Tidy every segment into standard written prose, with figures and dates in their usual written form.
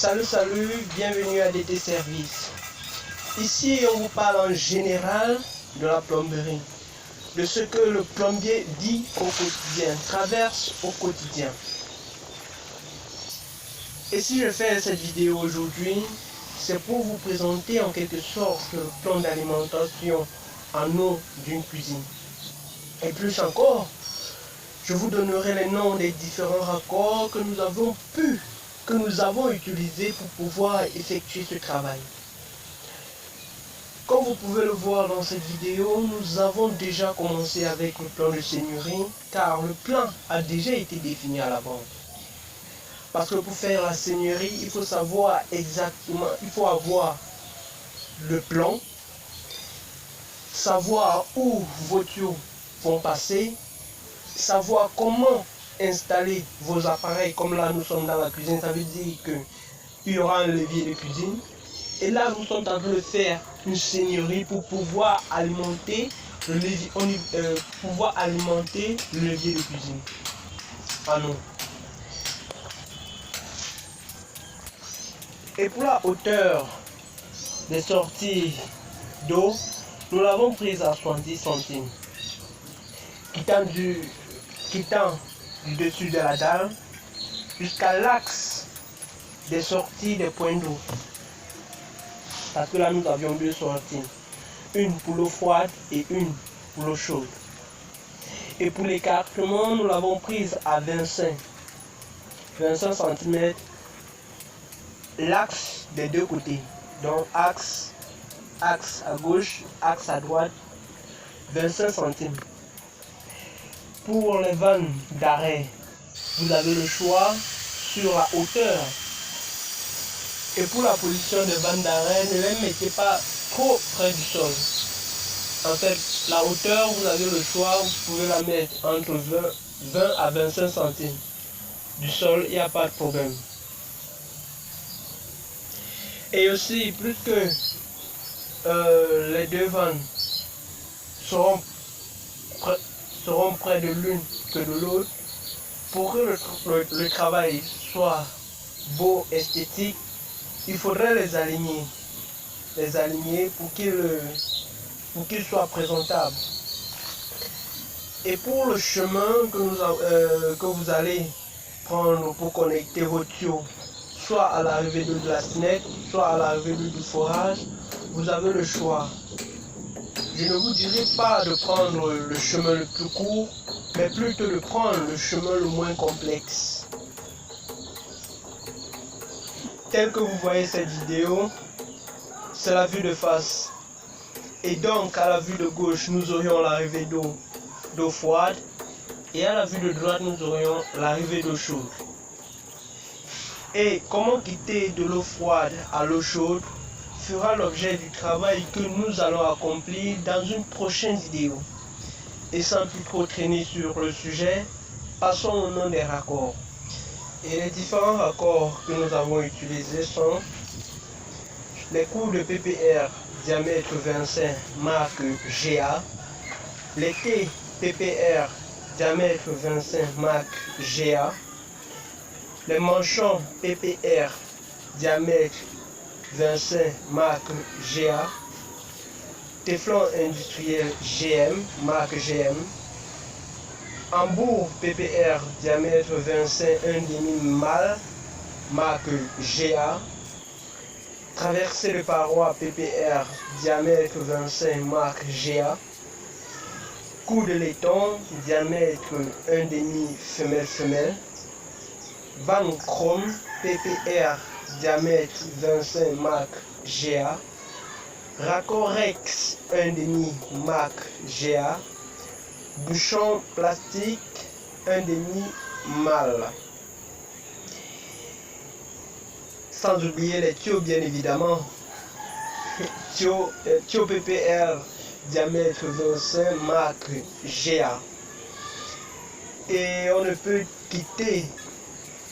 Salut, bienvenue à DT Service. Ici, on vous parle en général de la plomberie, de ce que le plombier dit au quotidien, traverse au quotidien. Et si je fais cette vidéo aujourd'hui, c'est pour vous présenter en quelque sorte le plan d'alimentation en eau d'une cuisine. Et plus encore, je vous donnerai les noms des différents raccords que nous avons utilisés pour pouvoir effectuer ce travail. Comme vous pouvez le voir dans cette vidéo, nous avons déjà commencé avec le plan de seigneurie, car le plan a déjà été défini à l'avance. Parce que pour faire la seigneurie, il faut savoir exactement, il faut avoir le plan, savoir où vos tuyaux vont passer, savoir comment installer vos appareils. Comme là nous sommes dans la cuisine, ça veut dire qu'il y aura un levier de cuisine. Et là nous sommes en train de faire une seigneurie pour pouvoir alimenter le levier, de cuisine en eau. Et pour la hauteur des sorties d'eau, nous l'avons prise à 70 centimes, quittant du dessus de la dalle jusqu'à l'axe des sorties des points d'eau. Parce que là nous avions deux sorties, une pour l'eau froide et une pour l'eau chaude. Et pour l'écartement, nous l'avons prise à 25 cm l'axe des deux côtés. Donc axe à gauche, axe à droite, 25 centimes. Pour les vannes d'arrêt, vous avez le choix sur la hauteur. Et pour la position des vannes d'arrêt, ne les mettez pas trop près du sol. En fait, la hauteur, vous avez le choix, vous pouvez la mettre entre 20 à 25 centimes du sol, il n'y a pas de problème. Et aussi, plus que les deux vannes seront près de l'une que de l'autre, pour que le travail soit beau, esthétique, il faudrait les aligner pour qu'ils soient présentables. Et pour le chemin que vous allez prendre pour connecter vos tuyaux, soit à l'arrivée de la fenêtre, soit à l'arrivée du forage, vous avez le choix. Je ne vous dirai pas de prendre le chemin le plus court, mais plutôt de prendre le chemin le moins complexe. Tel que vous voyez cette vidéo, c'est la vue de face. Et donc à la vue de gauche, nous aurions l'arrivée d'eau froide, et à la vue de droite, nous aurions l'arrivée d'eau chaude. Et comment quitter de l'eau froide à l'eau chaude fera l'objet du travail que nous allons accomplir dans une prochaine vidéo. Et sans plus trop traîner sur le sujet, passons au nom des raccords. Et les différents raccords que nous avons utilisés sont les coups de PPR diamètre 25 marque GA, les T PPR diamètre 25 marque GA, les manchons PPR diamètre 25 marque GA, téflon industriel GM marque GM, embout PPR diamètre 25 1,5 mal marque GA, traversée de paroi PPR diamètre 25 marque GA, coup de laiton diamètre 1,5 femelle, vanne chrome PPR diamètre 25 marque GA, raccord Rex 1,5 marque GA, bouchon plastique 1,5 mal. Sans oublier les tuyaux bien évidemment, tuyaux PPR diamètre 25 marque GA. Et on ne peut quitter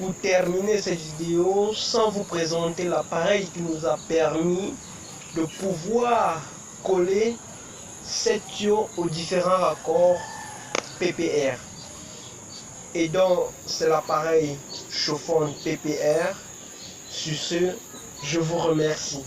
ou terminer cette vidéo sans vous présenter l'appareil qui nous a permis de pouvoir coller ces tuyaux aux différents raccords PPR. Et donc c'est l'appareil chauffant PPR Sur ce, je vous remercie.